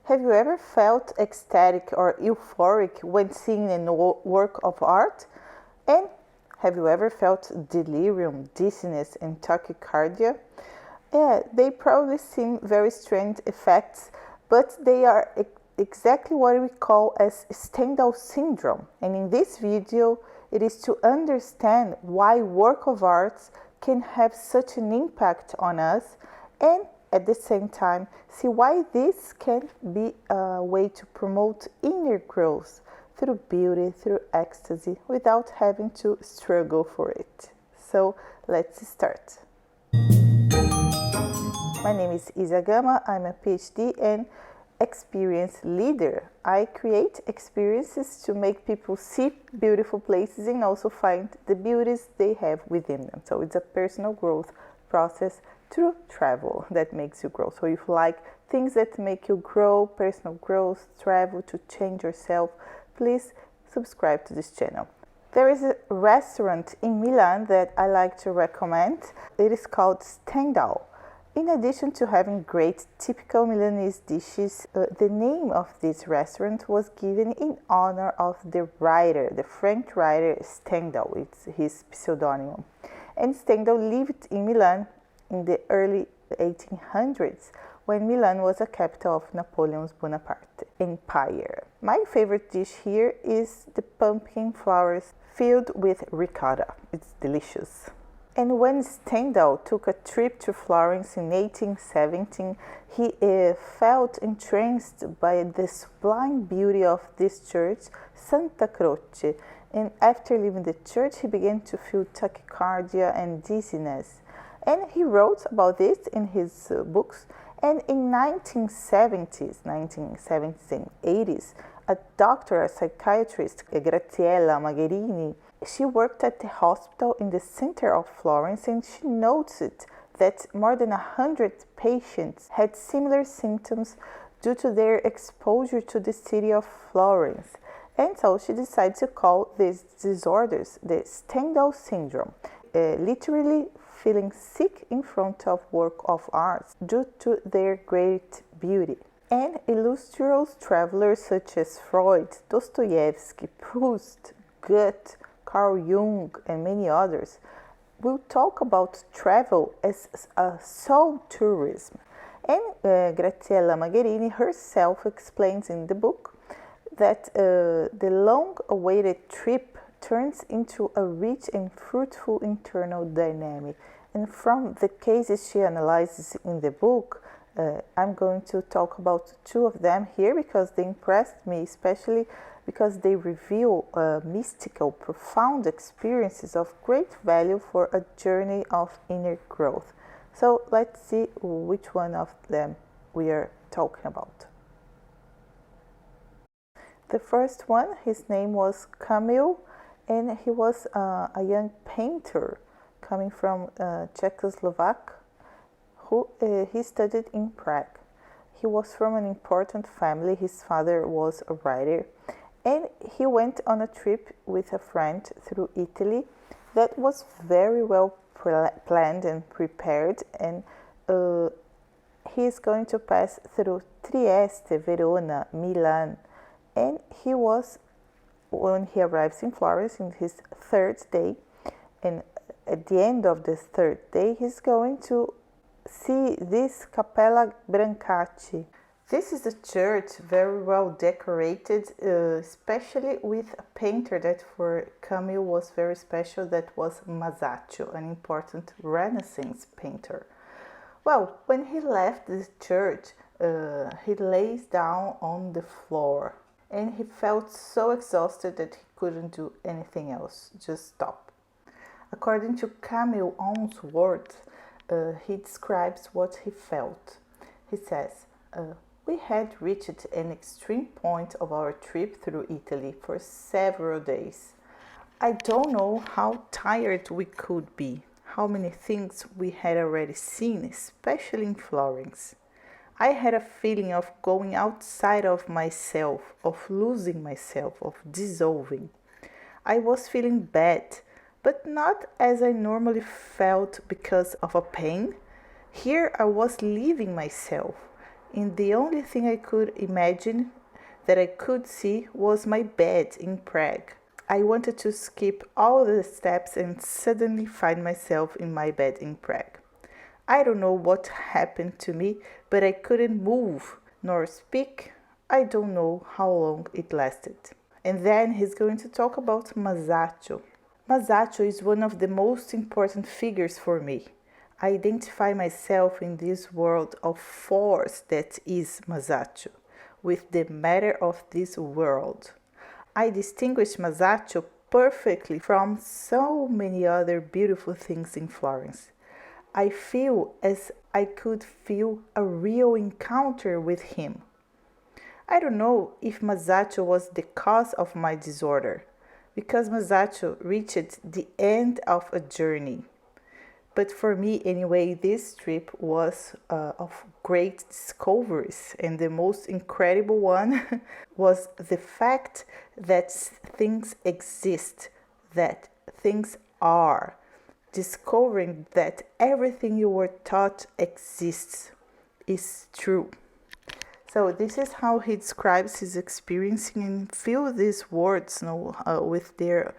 Have you ever felt ecstatic or euphoric when seeing a work of art? And have you ever felt delirium, dizziness, and tachycardia? Yeah, they probably seem very strange effects, but they are exactly what we call as Stendhal Syndrome. And in this video, it is to understand why work of arts can have such an impact on us, and at the same time see why this can be a way to promote inner growth through beauty, through ecstasy, without having to struggle for it. So let's start. My name is Isa Gama. I'm a PhD and experience leader. I create experiences to make people see beautiful places and also find the beauties they have within them. So it's a personal growth process through travel that makes you grow. So if you like things that make you grow, personal growth, travel to change yourself, please subscribe to this channel. There is a restaurant in Milan that I like to recommend. It is called Stendhal. In addition to having great typical Milanese dishes, the name of this restaurant was given in honor of the writer, the French writer Stendhal. It's his pseudonym. And Stendhal lived in Milan in the early 1800s, when Milan was a capital of Napoleon Bonaparte Empire. My favorite dish here is the pumpkin flowers filled with ricotta. It's delicious. And when Stendhal took a trip to Florence in 1817, he felt entranced by the sublime beauty of this church, Santa Croce. And after leaving the church, he began to feel tachycardia and dizziness. And he wrote about this in his books. And in 1970s and 80s, a doctor, a psychiatrist, Graziella Magherini, she worked at the hospital in the center of Florence, and she noticed that more than 100 patients had similar symptoms due to their exposure to the city of Florence. And so she decided to call these disorders the Stendhal Syndrome, literally feeling sick in front of work of art due to their great beauty. And illustrious travelers such as Freud, Dostoevsky, Proust, Goethe, Carl Jung, and many others will talk about travel as a soul tourism. And Graziella Magherini herself explains in the book that the long-awaited trip turns into a rich and fruitful internal dynamic. And from the cases she analyzes in the book, I'm going to talk about two of them here because they impressed me, especially because they reveal mystical, profound experiences of great value for a journey of inner growth. So let's see which one of them we are talking about. The first one, his name was Camille, and he was a young painter coming from Czechoslovakia, who he studied in Prague. He was from an important family. His father was a writer, and he went on a trip with a friend through Italy that was very well planned and prepared, and he is going to pass through Trieste, Verona, Milan, and he was, when he arrives in Florence in his third day, and at the end of this third day, he's going to see this Cappella Brancati. This is a church very well decorated, especially with a painter that for Camille was very special, that was Masaccio, an important Renaissance painter. Well, when he left this church, he lays down on the floor and he felt so exhausted that he couldn't do anything else, just stop. According to Camille's own words, he describes what he felt. He says, we had reached an extreme point of our trip through Italy for several days. I don't know how tired we could be, how many things we had already seen, especially in Florence. I had a feeling of going outside of myself, of losing myself, of dissolving. I was feeling bad, but not as I normally felt because of a pain. Here I was leaving myself. and the only thing I could imagine that I could see was my bed in Prague. I wanted to skip all the steps and suddenly find myself in my bed in Prague. I don't know what happened to me, but I couldn't move nor speak. I don't know how long it lasted. And then he's going to talk about Masaccio. Masaccio is one of the most important figures for me. I identify myself in this world of force that is Masaccio, with the matter of this world. I distinguish Masaccio perfectly from so many other beautiful things in Florence. I feel as I could feel a real encounter with him. I don't know if Masaccio was the cause of my disorder, because Masaccio reached the end of a journey. But for me, anyway, this trip was of great discoveries, and the most incredible one was the fact that things exist, that things are, discovering that everything you were taught exists is true. So this is how he describes his experiencing, and feel these words with their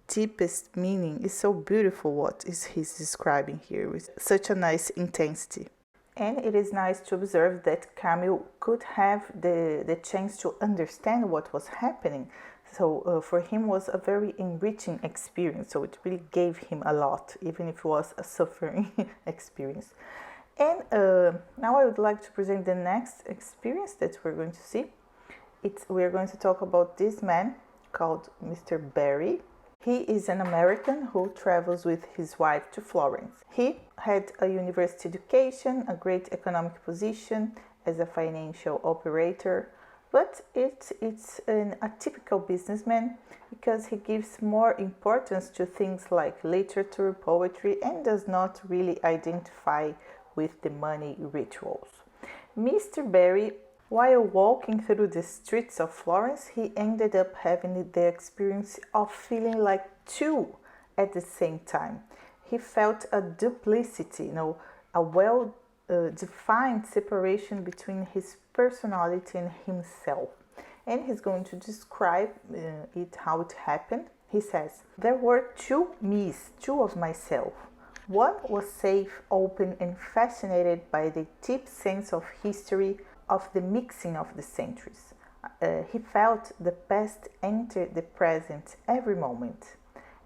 deepest meaning. It's so beautiful what is he's describing here with such a nice intensity. And it is nice to observe that Camille could have the chance to understand what was happening. So for him was a very enriching experience. So it really gave him a lot, even if it was a suffering experience. And now I would like to present the next experience that we're going to see. We're going to talk about this man called Mr. Barry. He is an American who travels with his wife to Florence. He had a university education, a great economic position as a financial operator, but it's an atypical businessman because he gives more importance to things like literature, poetry, and does not really identify with the money rituals. Mr. Barry, while walking through the streets of Florence, he ended up having the experience of feeling like two at the same time. He felt a duplicity, a well-defined separation between his personality and himself. And he's going to describe how it happened. He says, "There were two me's, two of myself. One was safe, open, and fascinated by the deep sense of history, of the mixing of the centuries. He felt the past enter the present every moment.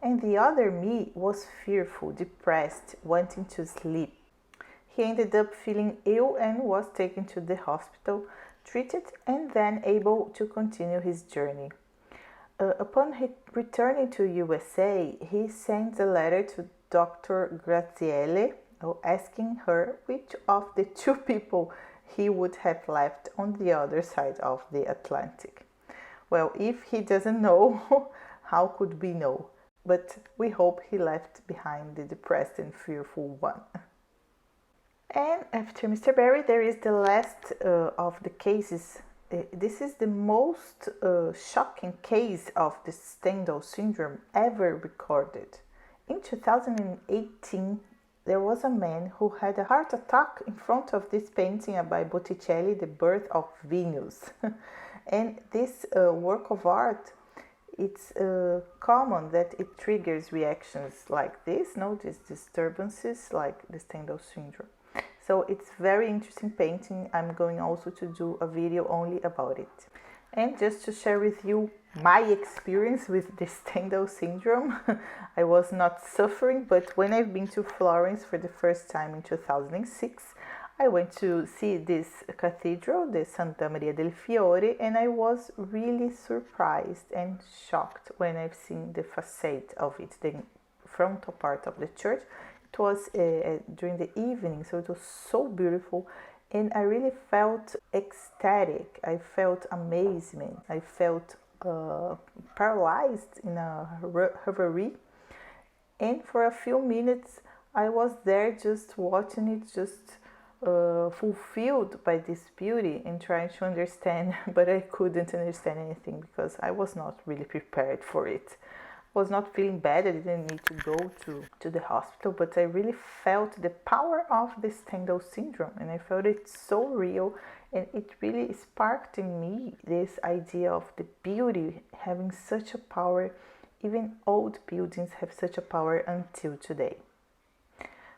And the other me was fearful, depressed, wanting to sleep. He ended up feeling ill and was taken to the hospital, treated, and then able to continue his journey. Upon returning to USA, he sent a letter to Dr. Graziele, asking her which of the two people he would have left on the other side of the Atlantic. Well, if he doesn't know, how could we know? But we hope he left behind the depressed and fearful one." And after Mr. Barry, there is the last of the cases. This is the most shocking case of the Stendhal Syndrome ever recorded. In 2018, there was a man who had a heart attack in front of this painting by Botticelli, The Birth of Venus. And this work of art, it's common that it triggers reactions like this, these disturbances like the Stendhal Syndrome. So it's very interesting painting. I'm going also to do a video only about it. And just to share with you my experience with the Stendhal Syndrome, I was not suffering, but when I've been to Florence for the first time in 2006, I went to see this cathedral, the Santa Maria del Fiore, and I was really surprised and shocked when I've seen the facade of it, the frontal part of the church. It was during the evening, so it was so beautiful, and I really felt ecstatic. I felt amazement. I felt paralyzed in a reverie, and for a few minutes I was there just watching it, just fulfilled by this beauty and trying to understand, but I couldn't understand anything because I was not really prepared for it. I was not feeling bad. I didn't need to go to the hospital, but I really felt the power of the Stendhal Syndrome, and I felt it so real, And it really sparked in me this idea of the beauty having such a power. Even old buildings have such a power until today.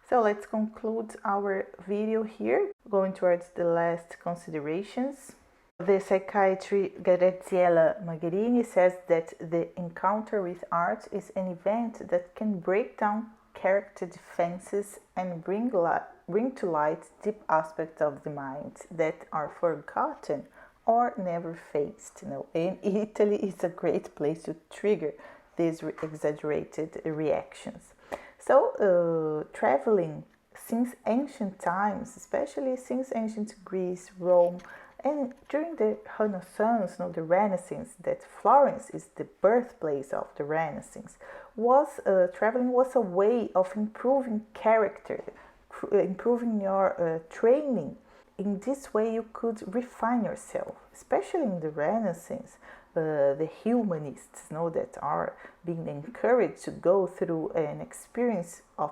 So let's conclude our video here, going towards the last considerations. The psychiatrist Graziella Magherini says that the encounter with art is an event that can break down character defenses and bring to light deep aspects of the mind that are forgotten or never faced. And Italy is a great place to trigger these exaggerated reactions. So traveling since ancient times, especially since ancient Greece, Rome, and during the Renaissance, the Renaissance, that Florence is the birthplace of the Renaissance, traveling was a way of improving character, improving your training. In this way, you could refine yourself, especially in the Renaissance. The humanists that are being encouraged to go through an experience of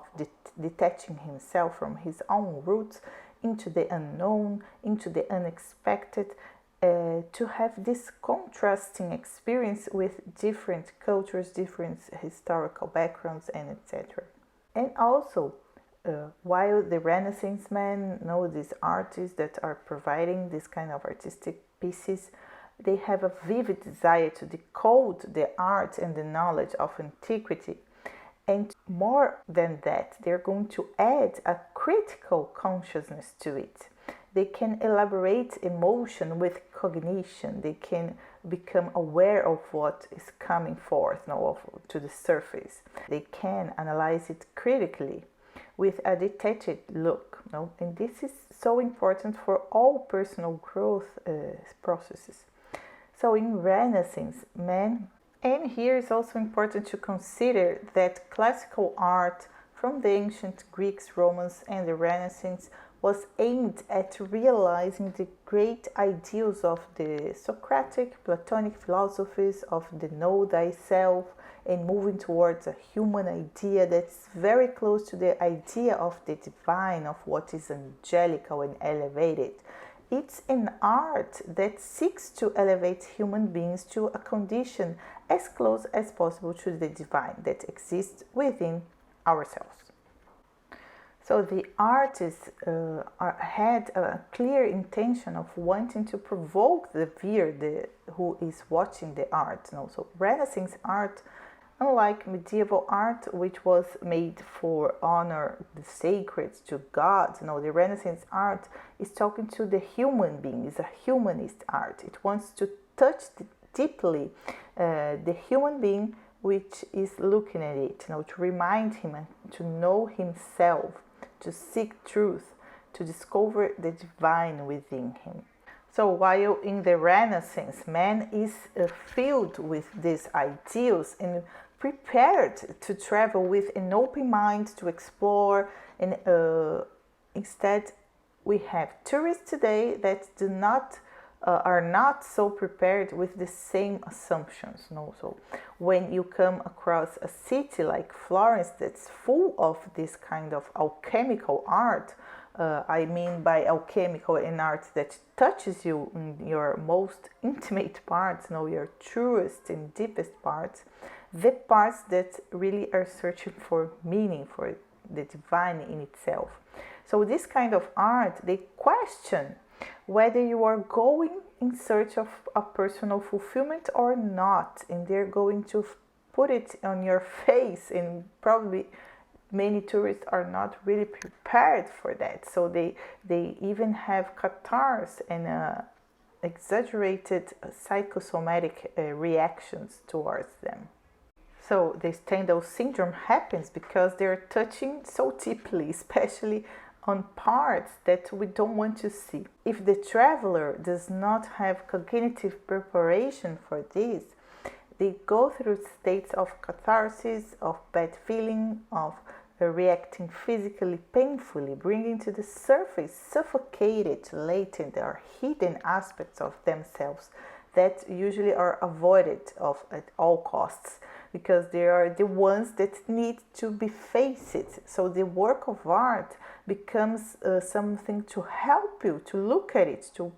detaching himself from his own roots into the unknown, into the unexpected, to have this contrasting experience with different cultures, different historical backgrounds, and etc. And also, while the Renaissance men these artists that are providing this kind of artistic pieces, they have a vivid desire to decode the art and the knowledge of antiquity. And more than that, they're going to add a critical consciousness to it. They can elaborate emotion with cognition. They can become aware of what is coming forth to the surface. They can analyze it critically with a detached look. And this is so important for all personal growth processes. So in Renaissance, men, and here is also important to consider that classical art from the ancient Greeks, Romans, and the Renaissance was aimed at realizing the great ideals of the Socratic, Platonic philosophies of the know thyself, and moving towards a human idea that's very close to the idea of the divine, of what is angelical and elevated. It's an art that seeks to elevate human beings to a condition as close as possible to the divine that exists within ourselves. So the artists had a clear intention of wanting to provoke the viewer who is watching the art. So Renaissance art, unlike medieval art, which was made for honor the sacred to God, the Renaissance art is talking to the human being. It's a humanist art. It wants to touch deeply the human being which is looking at it, to remind him and to know himself, to seek truth, to discover the divine within him. So while in the Renaissance, man is filled with these ideals and prepared to travel with an open mind to explore, and instead we have tourists today that are not so prepared with the same assumptions. So when you come across a city like Florence that's full of this kind of alchemical art, I mean by alchemical an art that touches you in your most intimate parts, your truest and deepest parts, the parts that really are searching for meaning, for the divine in itself. So this kind of art, they question whether you are going in search of a personal fulfillment or not, and they're going to put it on your face, and probably many tourists are not really prepared for that. So they even have catharsis and exaggerated psychosomatic reactions towards them. So the Stendhal Syndrome happens because they're touching so deeply, especially on parts that we don't want to see. If the traveler does not have cognitive preparation for this, they go through states of catharsis, of bad feeling, of reacting physically painfully, bringing to the surface suffocated, latent or hidden aspects of themselves that usually are avoided at all costs. because they are the ones that need to be faced. So the work of art becomes something to help you to look at it, to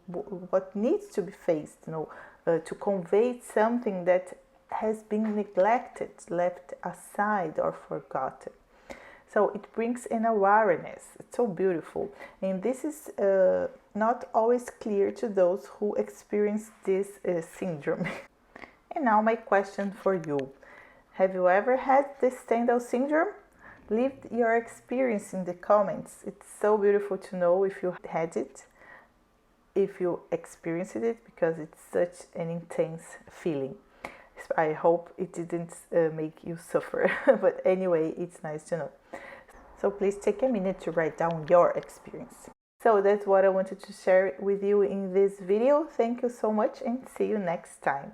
what needs to be faced, to convey something that has been neglected, left aside, or forgotten. So it brings an awareness. It's so beautiful. And this is not always clear to those who experience this syndrome. And now my question for you. Have you ever had the Stendhal Syndrome? Leave your experience in the comments. It's so beautiful to know if you had it, if you experienced it, because it's such an intense feeling. I hope it didn't make you suffer, but anyway, it's nice to know. So please take a minute to write down your experience. So that's what I wanted to share with you in this video. Thank you so much and see you next time.